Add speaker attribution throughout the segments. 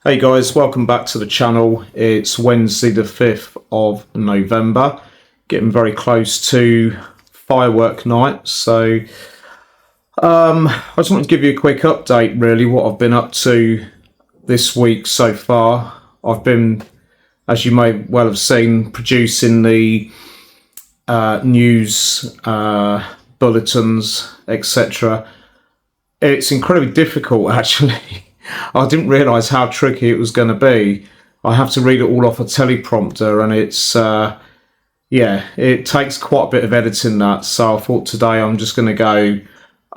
Speaker 1: Hey guys, welcome back to the channel. It's Wednesday the 5th of November, getting very close to firework night. So I just wanted to give you a quick update really what I've been up to this week so far. I've been, as you may well have seen, producing the news bulletins, etc. It's incredibly difficult actually. I didn't realise how tricky it was going to be. I have to read it all off a teleprompter, and it's it takes quite a bit of editing that. So I thought today I'm just going to go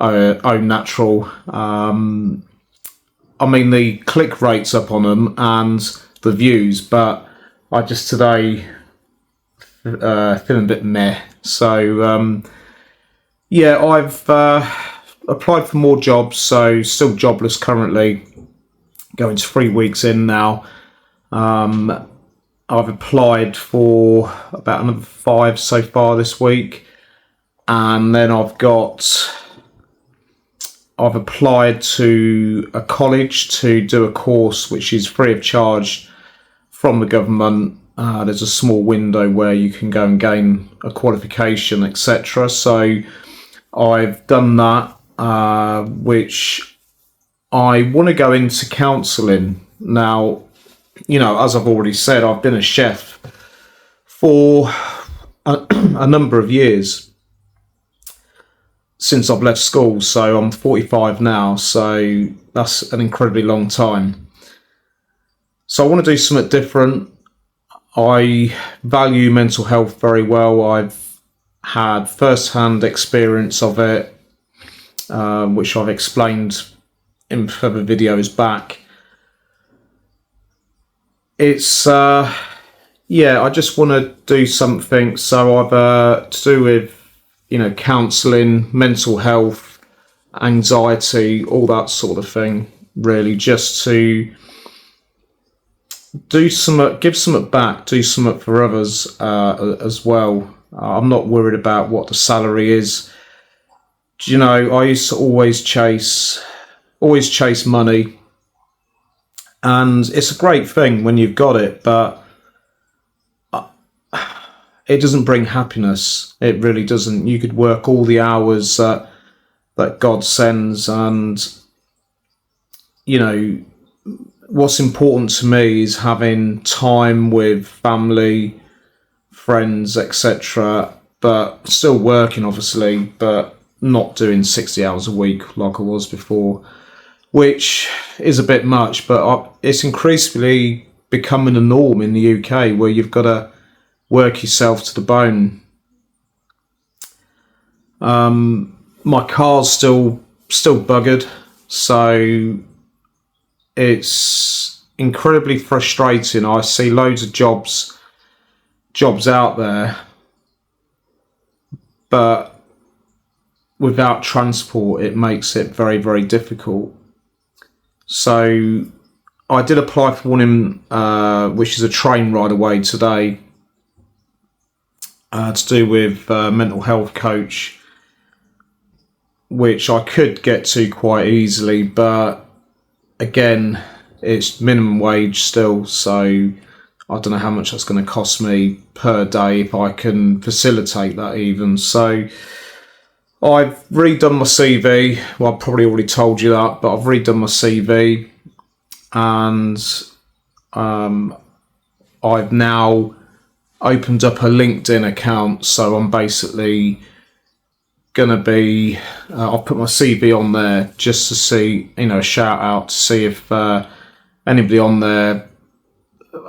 Speaker 1: au natural. I mean, the click rates up on them and the views, but I just today feeling a bit meh. So I've applied for more jobs, so still jobless currently. Going to 3 weeks in now. I've applied for about another 5 so far this week, and then I've applied to a college to do a course which is free of charge from the government. There's a small window where you can go and gain a qualification, etc. So I've done that, which I want to go into counselling. Now, as I've already said, I've been a chef for a number of years since I've left school. So I'm 45 now, so that's an incredibly long time. So I want to do something different. I value mental health very well. I've had first-hand experience of it, which I've explained in further videos back. It's I just want to do something. So I've to do with counselling, mental health, anxiety, all that sort of thing, really, just to do some, give something back, do something for others as well. I'm not worried about what the salary is. I used to always chase money, and it's a great thing when you've got it, but it doesn't bring happiness. It really doesn't. You could work all the hours that God sends, and what's important to me is having time with family, friends, etc., but still working, obviously, but not doing 60 hours a week like I was before, which is a bit much, but it's increasingly becoming a norm in the UK, where you've got to work yourself to the bone. My car's still buggered, so it's incredibly frustrating. I see loads of jobs out there, but without transport it makes it very, very difficult. So I did apply for one in which is a train ride away today, to do with mental health coach, which I could get to quite easily, but again, it's minimum wage still, so I don't know how much that's going to cost me per day if I can facilitate that even. So I've redone my CV. Well, I've probably already told you that, but I've redone my CV, and I've now opened up a LinkedIn account. So I'm basically going to be, I'll put my CV on there just to see, a shout out to see if anybody on there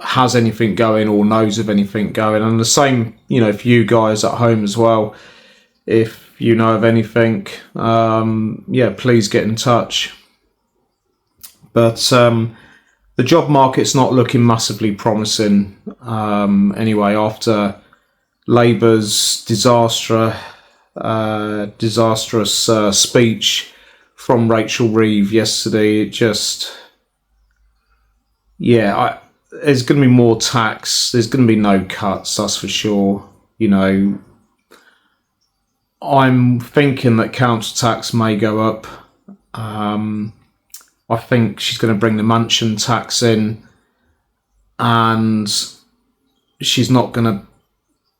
Speaker 1: has anything going or knows of anything going. And the same, for you guys at home as well. If you know of anything, please get in touch. But the job market's not looking massively promising anyway, after Labour's disastrous speech from Rachel Reeves yesterday. It just, there's going to be more tax. There's going to be no cuts, that's for sure. I'm thinking that council tax may go up. I think she's going to bring the mansion tax in, and she's not going to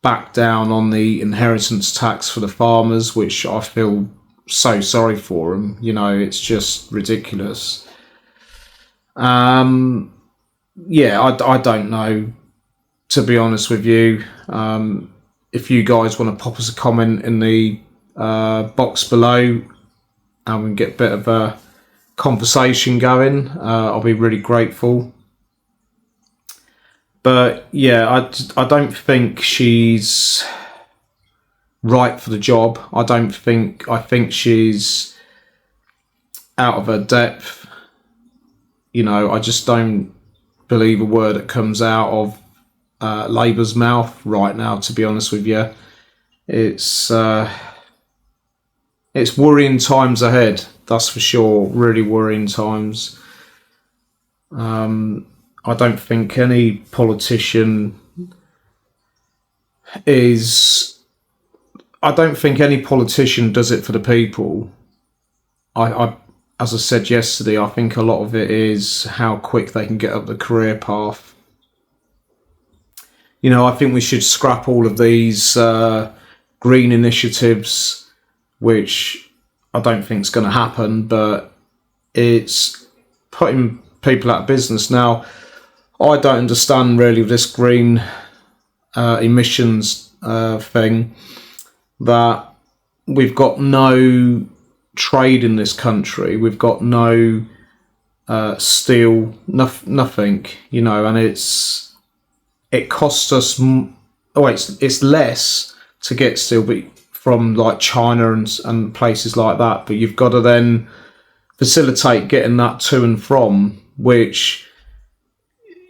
Speaker 1: back down on the inheritance tax for the farmers, which I feel so sorry for them. You know, it's just ridiculous. Yeah, I don't know, to be honest with you. If you guys want to pop us a comment in the box below and we can get a bit of a conversation going, I'll be really grateful. But yeah, I don't think she's right for the job. I think she's out of her depth. You know, I just don't believe a word that comes out of Labour's mouth right now, to be honest with you. It's worrying times ahead, that's for sure. Really worrying times. I don't think any politician does it for the people. As I said yesterday, I think a lot of it is how quick they can get up the career path. You know, I think we should scrap all of these green initiatives, which I don't think is going to happen, but it's putting people out of business. Now, I don't understand really this green emissions thing, that we've got no trade in this country, we've got no steel, nothing, you know, and it costs us, it's less to get steel from like China and places like that, but you've got to then facilitate getting that to and from, which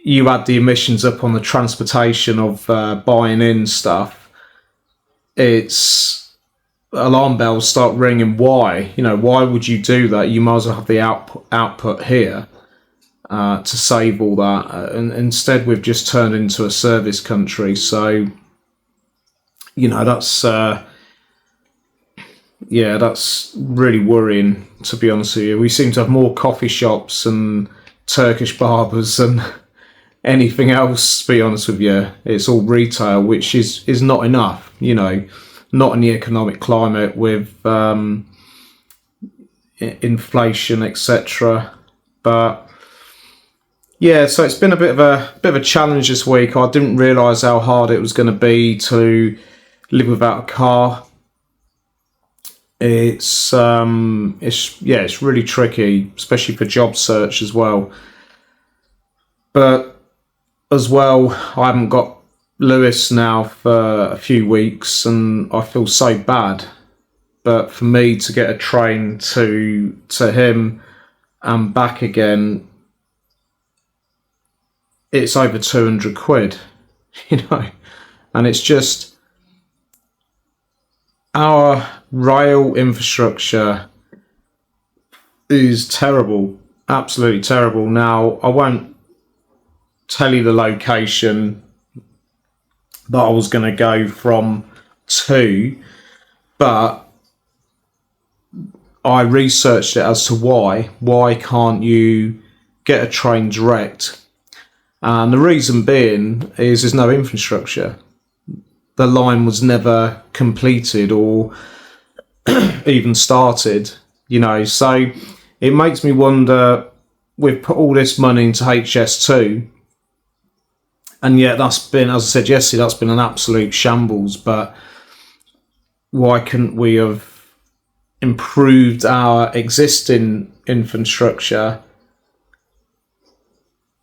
Speaker 1: you add the emissions up on the transportation of buying in stuff. It's alarm bells start ringing. Why? You know, why would you do that? You might as well have the output here to save all that. And instead, we've just turned into a service country. So, you know, that's really worrying, to be honest with you. We seem to have more coffee shops and Turkish barbers and anything else, to be honest with you. It's all retail, which is not enough, you know, not in the economic climate with inflation, etc. But yeah, so it's been a bit of a challenge this week. I didn't realise how hard it was going to be to live without a car. It's really tricky, especially for job search as well. But as well, I haven't got Lewis now for a few weeks, and I feel so bad. But for me to get a train to him and back again, it's over 200 quid, you know, and it's just our rail infrastructure is terrible, absolutely terrible. Now, I won't tell you the location that I was going to go from to, but I researched it as to why can't you get a train direct, and the reason being is there's no infrastructure. The line was never completed or even started, you know, so it makes me wonder, we've put all this money into HS2, and yet that's been, as I said yesterday, that's been an absolute shambles. But why couldn't we have improved our existing infrastructure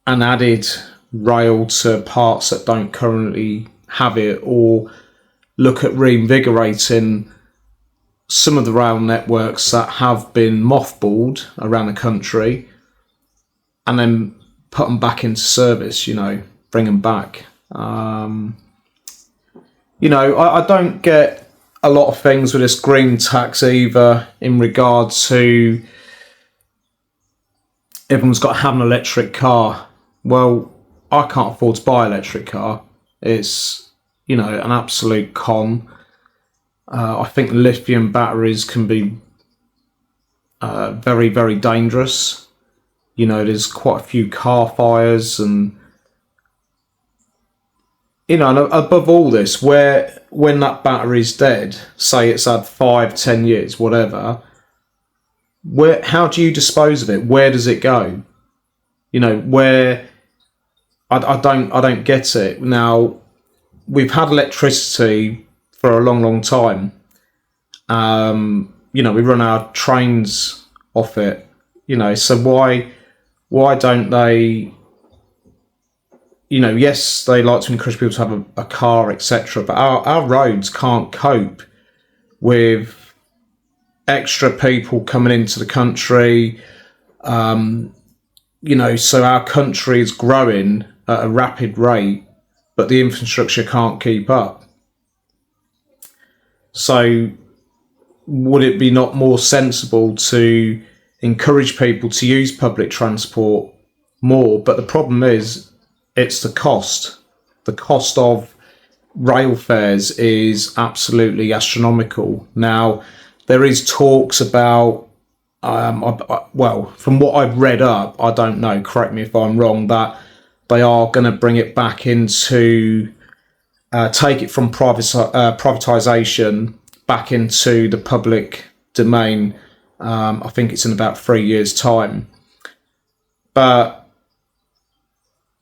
Speaker 1: and added rail to parts that don't currently have it, or look at reinvigorating some of the rail networks that have been mothballed around the country and then put them back into service, you know, bring them back. You know, I don't get a lot of things with this green tax either, in regard to everyone's got to have an electric car. Well, I can't afford to buy an electric car. It's, you know, an absolute con. I think lithium batteries can be very, very dangerous. You know, there's quite a few car fires, and you know, and above all this, when that battery's dead, say it's had 5-10 years, whatever, how do you dispose of it? Where does it go? You know, where I don't get it. Now, we've had electricity for a long, long time. You know, we run our trains off it. You know, so why don't they? You know, yes, they like to encourage people to have a car, etc. But our roads can't cope with extra people coming into the country. You know, so our country is growing at a rapid rate, but the infrastructure can't keep up. So would it be not more sensible to encourage people to use public transport more? But the problem is, it's the cost. The cost of rail fares is absolutely astronomical. Now, there is talks about, well, from what I've read up, I don't know, correct me if I'm wrong, that they are going to bring it back into, take it from privatisation back into the public domain. I think it's in about 3 years' time. But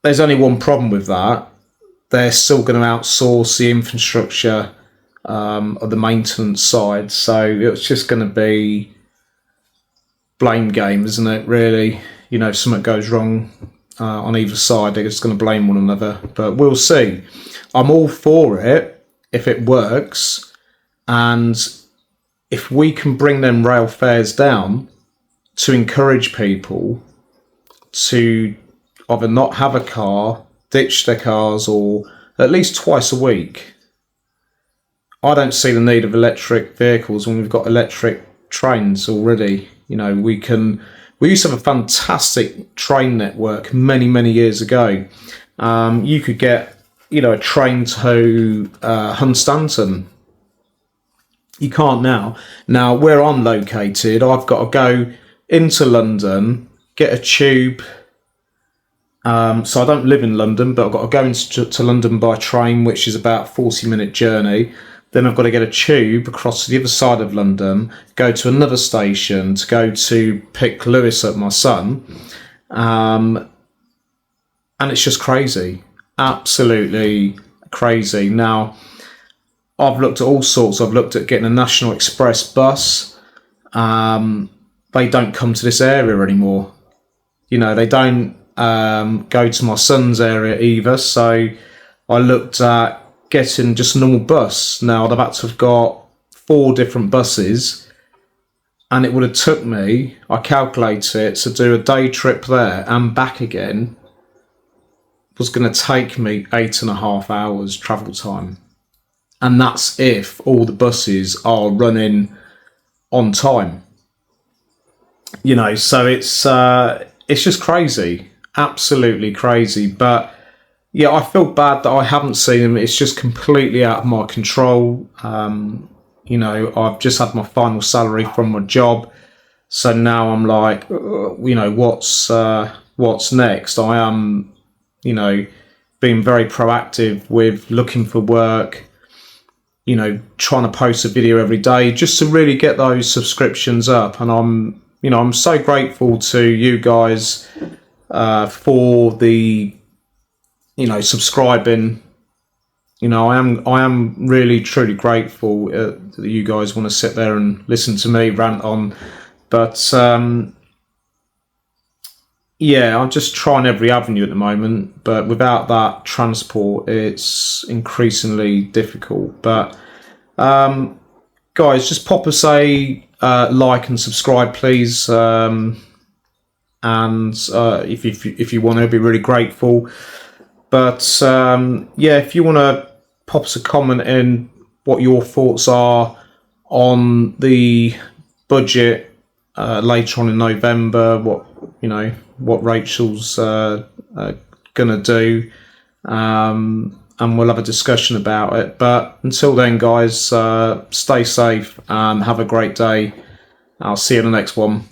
Speaker 1: there's only one problem with that. They're still going to outsource the infrastructure of the maintenance side. So it's just going to be blame game, isn't it, really? You know, if something goes wrong on either side, they're just going to blame one another. But we'll see. I'm all for it if it works. And if we can bring them rail fares down to encourage people to either not have a car, ditch their cars, or at least twice a week. I don't see the need of electric vehicles when we've got electric trains already. You know, we used to have a fantastic train network many, many years ago. You could get, you know, a train to Hunstanton. You can't now. Now, where I'm located, I've got to go into London, get a tube. So I don't live in London, but I've got to go into London by train, which is about a 40-minute journey. Then I've got to get a tube across to the other side of London, go to another station to go to pick Lewis up, my son. And it's just crazy. Absolutely crazy. Now, I've looked at all sorts. I've looked at getting a National Express bus. They don't come to this area anymore. You know, they don't go to my son's area either. So I looked at getting just a normal bus. Now, I'd have had to have got 4 different buses, and it would have took me, I calculate it, to do a day trip there and back again was going to take me 8.5 hours travel time. And that's if all the buses are running on time. You know, so it's just crazy. Absolutely crazy. But yeah, I feel bad that I haven't seen them. It's just completely out of my control. You know, I've just had my final salary from my job. So now I'm like, you know, what's next? I am, you know, being very proactive with looking for work, you know, trying to post a video every day just to really get those subscriptions up. And I'm so grateful to you guys for the, you know, subscribing. You know, I am really truly grateful that you guys want to sit there and listen to me rant on. But yeah, I'm just trying every avenue at the moment, but without that transport, it's increasingly difficult. But guys, just pop us a like and subscribe, please. And if you want to, I'd be really grateful. But yeah, if you want to pop us a comment in what your thoughts are on the budget later on in November, what Rachel's gonna do, and we'll have a discussion about it. But until then, guys, stay safe and have a great day. I'll see you in the next one.